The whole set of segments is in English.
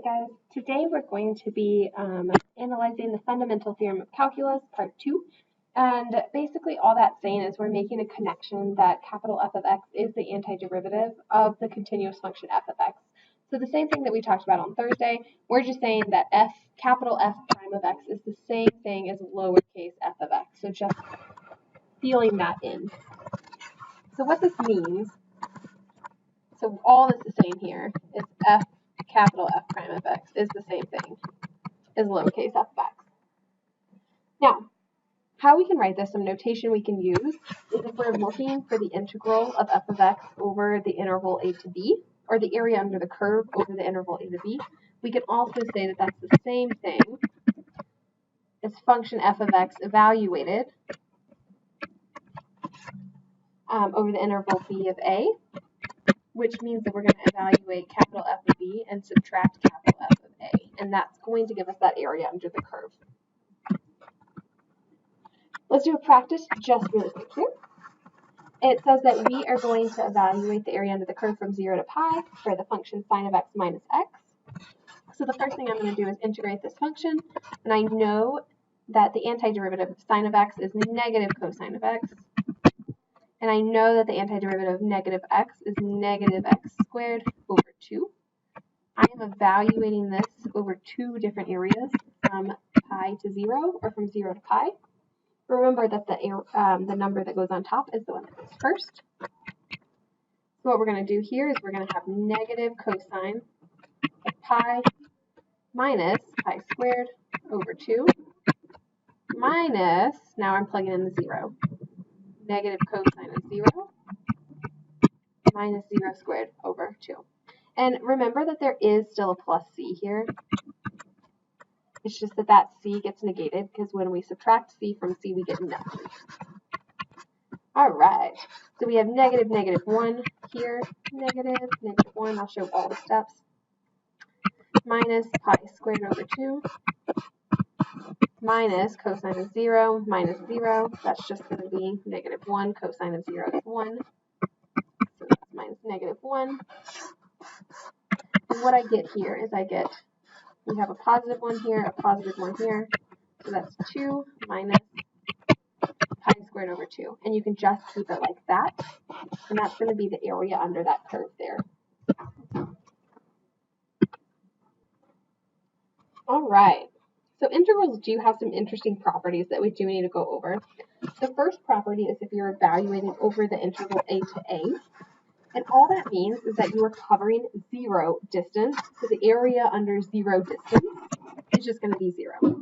Alright guys, today we're going to be analyzing the fundamental theorem of calculus, part 2. And basically all that's saying is we're making a connection that capital F of x is the antiderivative of the continuous function f of x. So the same thing that we talked about on Thursday, we're just saying that capital F prime of x is the same thing as lowercase f of x. So just feeling that in. So what this means, so all this is saying here is capital F prime of x is the same thing as lowercase f of x. Now, how we can write this, some notation we can use, is if we're looking for the integral of f of x over the interval a to b, or the area under the curve over the interval a to b, we can also say that that's the same thing as function f of x evaluated over the interval b of a, which means that we're going to evaluate capital F of b and subtract capital F of a, and that's going to give us that area under the curve. Let's do a practice just really quick here. It says that we are going to evaluate the area under the curve from 0 to pi for the function sine of x minus x. So the first thing I'm going to do is integrate this function, and I know that the antiderivative of sine of x is negative cosine of x. And I know that the antiderivative of negative x is negative x squared over 2. I am evaluating this over two different areas, from pi to 0, or from 0 to pi. Remember that the number that goes on top is the one that goes first. So what we're going to do here is we're going to have negative cosine of pi minus pi squared over 2 minus, now I'm plugging in the 0. Negative cosine of 0 minus 0 squared over 2. And remember that there is still a plus c here. It's just that that c gets negated because when we subtract c from c, we get nothing. All right, so we have negative 1 here, negative 1, I'll show all the steps, minus pi squared over 2, minus cosine of 0, minus 0, that's just going to be negative 1, cosine of 0 is 1, so that's minus negative 1. And what I get here is we have a positive 1 here, a positive 1 here, so that's 2 minus pi squared over 2. And you can just keep it like that, and that's going to be the area under that curve there. All right. So integrals do have some interesting properties that we do need to go over. The first property is if you're evaluating over the integral a to a. And all that means is that you are covering 0 distance. So the area under 0 distance is just going to be 0.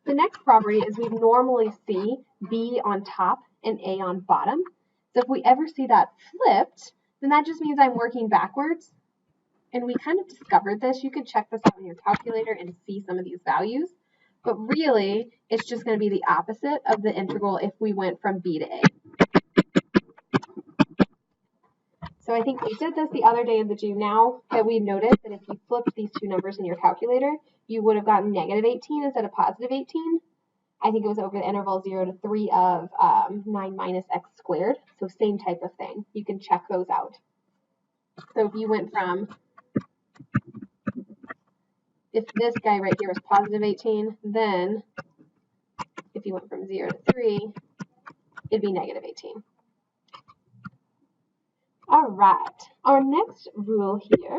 The next property is we normally see b on top and a on bottom. So if we ever see that flipped, then that just means I'm working backwards. And we kind of discovered this. You can check this out in your calculator and see some of these values. But really, it's just going to be the opposite of the integral if we went from b to a. So I think we did this the other day in the do now, that we noticed that if you flipped these two numbers in your calculator, you would have gotten negative 18 instead of positive 18. I think it was over the interval 0 to 3 of 9 minus x squared. So same type of thing. You can check those out. So if you went from, if this guy right here was positive 18, then if you went from 0 to 3, it'd be negative 18. All right, our next rule here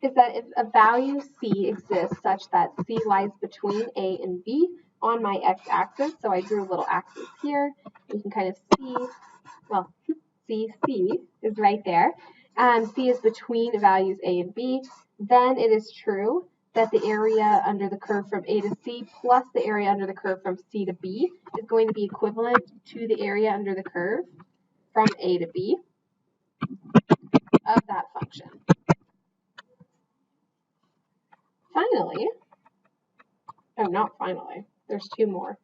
is that if a value c exists such that c lies between a and b on my x-axis, so I drew a little axis here, you can kind of see, well, c is right there, and c is between values a and b, then it is true that the area under the curve from a to c plus the area under the curve from c to b is going to be equivalent to the area under the curve from a to b of that function. Finally, oh, not finally, there's two more.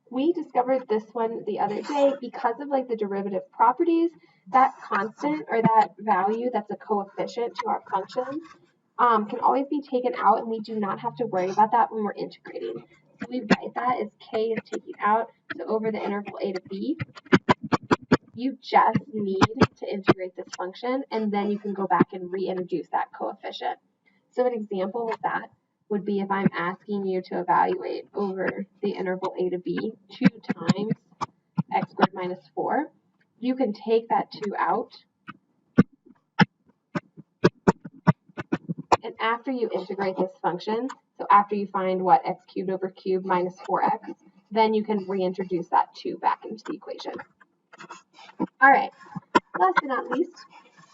We discovered this one the other day because of like the derivative properties. That constant or that value that's a coefficient to our function can always be taken out, and we do not have to worry about that when we're integrating. So we write that as k is taken out, so over the interval a to b, you just need to integrate this function, and then you can go back and reintroduce that coefficient. So an example of that would be if I'm asking you to evaluate over the interval a to b 2 times x squared minus 4, you can take that 2 out, and after you integrate this function, so after you find what x cubed over cubed minus 4x, then you can reintroduce that 2 back into the equation. All right, last but not least,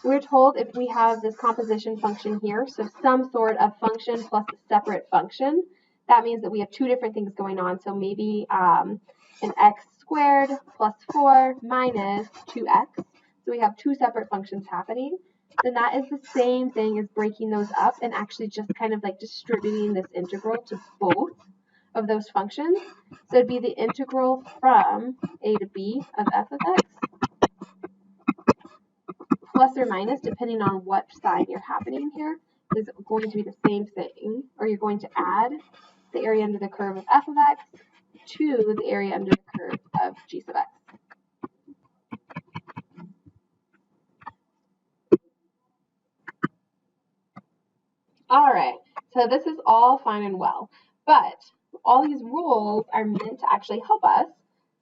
we're told if we have this composition function here, so some sort of function plus a separate function, that means that we have two different things going on. So maybe an x squared plus 4 minus 2x. So we have two separate functions happening. Then that is the same thing as breaking those up and actually just kind of like distributing this integral to both of those functions. So it'd be the integral from a to b of f of x, plus or minus, depending on what sign you're happening here, is going to be the same thing, or you're going to add the area under the curve of f of x to the area under the curve of g sub x. All right, so this is all fine and well, but all these rules are meant to actually help us.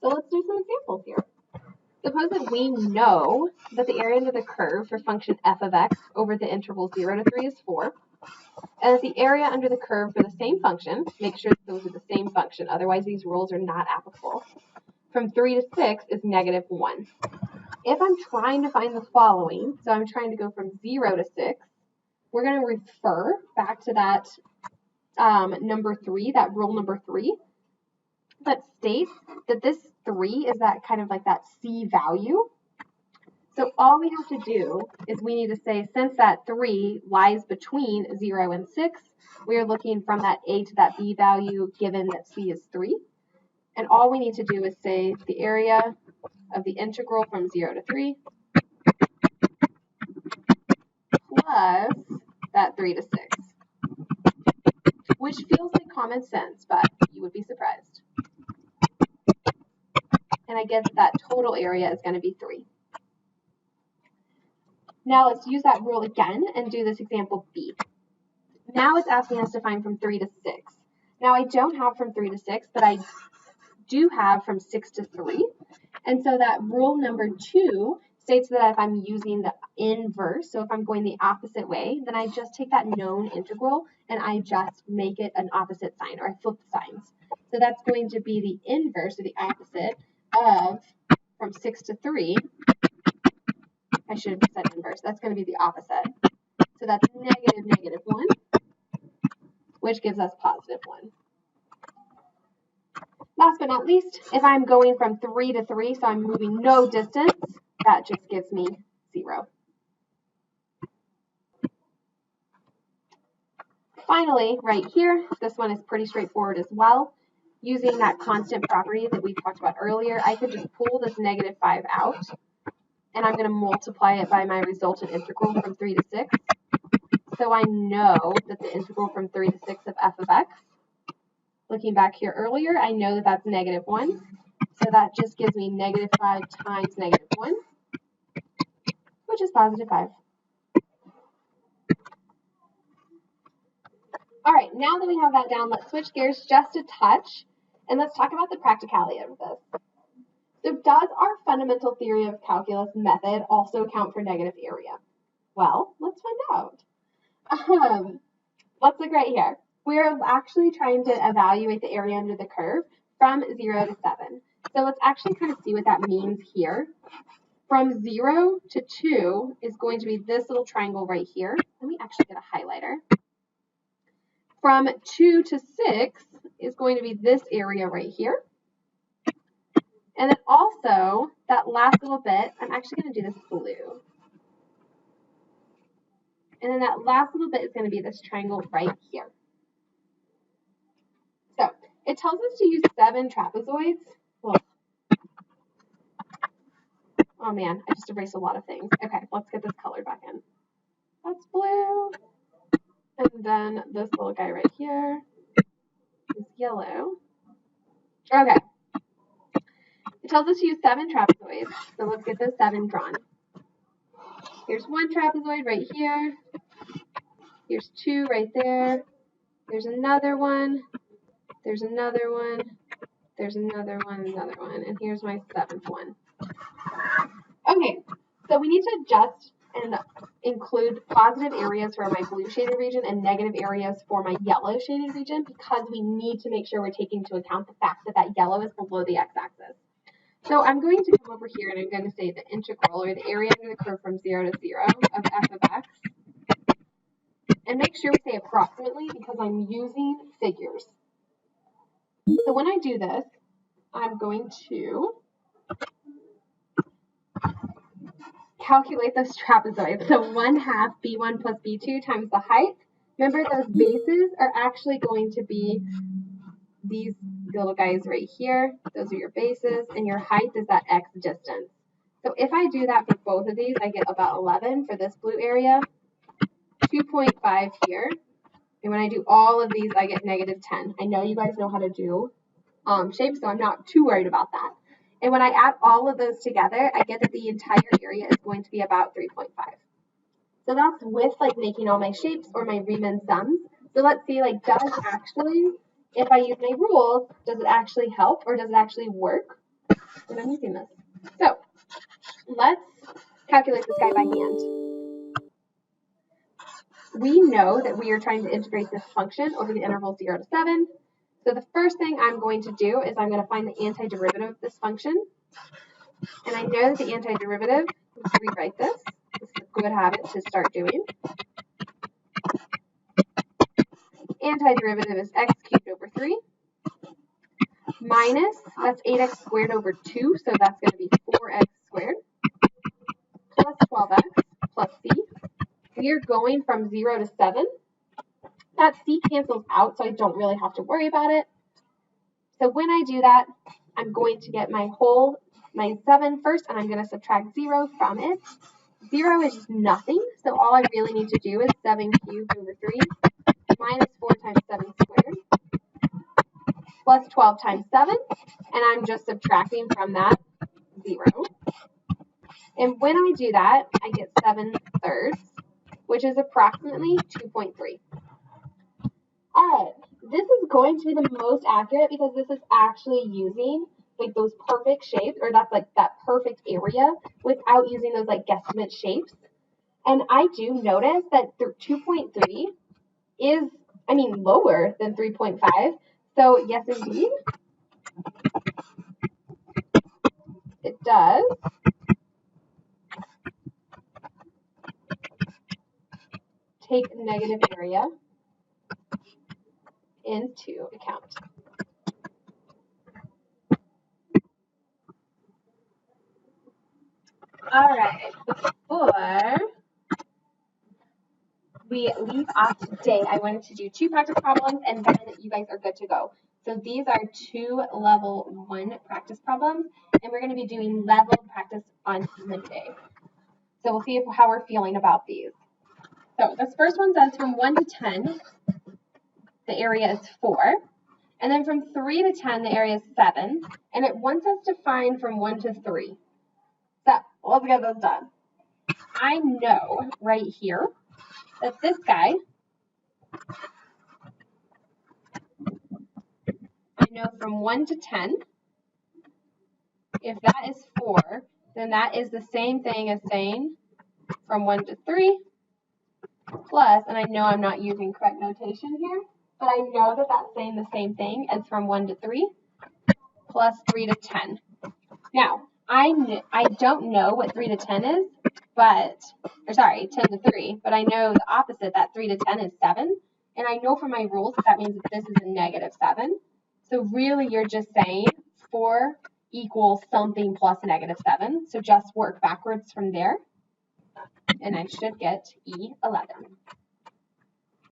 So let's do some examples here. Suppose that we know that the area under the curve for function f of x over the interval 0 to 3 is 4, and that the area under the curve for the same function, make sure that those are the same function, otherwise these rules are not applicable, from 3 to 6 is negative 1. If I'm trying to find the following, so I'm trying to go from 0 to 6, we're going to refer back to that number 3, that rule number 3, that states that this 3 is that kind of like that C value. So all we have to do is we need to say, since that 3 lies between 0 and 6, we are looking from that A to that B value given that C is 3. And all we need to do is say the area of the integral from 0 to 3 plus that 3 to 6, which feels like common sense, but you would be surprised. And I get that total area is going to be 3. Now let's use that rule again and do this example B. Now it's asking us to find from 3 to 6. Now I don't have from 3 to 6, but I do have from 6 to 3. And so that rule number 2 states that if I'm using the inverse, so if I'm going the opposite way, then I just take that known integral and I just make it an opposite sign, or I flip the signs. So that's going to be the inverse, or the opposite, of from 6 to 3. I should have said inverse. That's going to be the opposite. So that's negative 1, which gives us positive 1. Last but not least, if I'm going from 3 to 3, so I'm moving no distance, that just gives me 0. Finally, right here, this one is pretty straightforward as well. Using that constant property that we talked about earlier, I could just pull this negative 5 out, and I'm going to multiply it by my resultant integral from 3 to 6. So I know that the integral from 3 to 6 of f of x, looking back here earlier, I know that that's negative 1. So that just gives me negative 5 times negative 1, which is positive 5. All right, now that we have that down, let's switch gears just a touch, and let's talk about the practicality of this. So does our fundamental theory of calculus method also account for negative area? Well, let's find out. Let's look right here. We're actually trying to evaluate the area under the curve from 0 to 7. So let's actually kind of see what that means here. From 0 to 2 is going to be this little triangle right here. Let me actually get a highlighter. From 2 to 6 is going to be this area right here. And then also, that last little bit, I'm actually going to do this blue. And then that last little bit is going to be this triangle right here. So it tells us to use 7 trapezoids. Well, oh man, I just erased a lot of things. Okay, let's get this color back in. That's blue. And then this little guy right here is yellow. Okay. It tells us to use 7 trapezoids, so let's get those 7 drawn. Here's one trapezoid right here. Here's 2 right there. There's another one. There's another one. There's another one, and here's my 7th one. Okay, so we need to adjust and include positive areas for my blue shaded region and negative areas for my yellow shaded region because we need to make sure we're taking into account the fact that that yellow is below the x-axis. So I'm going to come over here and I'm going to say the integral, or the area under the curve from 0 to 0 of f of x. And make sure we say approximately because I'm using figures. So when I do this, I'm going to calculate those trapezoids. So 1/2 b1 plus b2 times the height. Remember, those bases are actually going to be these little guys right here. Those are your bases, and your height is that x distance. So if I do that for both of these, I get about 11 for this blue area, 2.5 here. And when I do all of these, I get -10. I know you guys know how to do shapes, so I'm not too worried about that. And when I add all of those together, I get that the entire area is going to be about 3.5. So that's with like making all my shapes or my Riemann sums. So let's see, like, does actually, if I use my rules, does it actually help or does it actually work when I'm using this? So let's calculate this guy by hand. We know that we are trying to integrate this function over the interval 0 to 7. So the first thing I'm going to do is I'm going to find the antiderivative of this function. And I know that the antiderivative, let's rewrite this. This is a good habit to start doing. Antiderivative is x cubed over 3 minus, that's 8x squared over 2, so that's going to be 4x squared plus 12x plus c. We are going from 0 to 7. That c cancels out, so I don't really have to worry about it. So when I do that, I'm going to get my 7 first, and I'm going to subtract 0 from it. 0 is just nothing, so all I really need to do is 7 cubed over 3 minus 4 times 7 squared plus 12 times 7, and I'm just subtracting from that 0. And when I do that, I get 7/3, which is approximately 2.3. All right, this is going to be the most accurate because this is actually using like those perfect shapes, or that's like that perfect area without using those like guesstimate shapes. And I do notice that 2.3 is, lower than 3.5. So yes, indeed, it does take negative area into account. All right, before we leave off today, I wanted to do 2 practice problems and then you guys are good to go. So these are 2 level 1 practice problems, and we're going to be doing level practice on Monday. So we'll see how we're feeling about these. So this first one says from 1 to 10, the area is 4. And then from 3 to 10, the area is 7. And it wants us to find from 1 to 3. So let's get this done. I know right here that this guy, I know from 1 to 10, if that is 4, then that is the same thing as saying from 1 to 3 plus, and I know I'm not using correct notation here, but I know that that's saying the same thing as from 1 to 3 plus 3 to 10. Now, I don't know what 3 to 10 is, 10 to 3, but I know the opposite, that 3 to 10 is 7. And I know from my rules that means that this is a -7. So really you're just saying 4 equals something plus -7. So just work backwards from there. And I should get E11.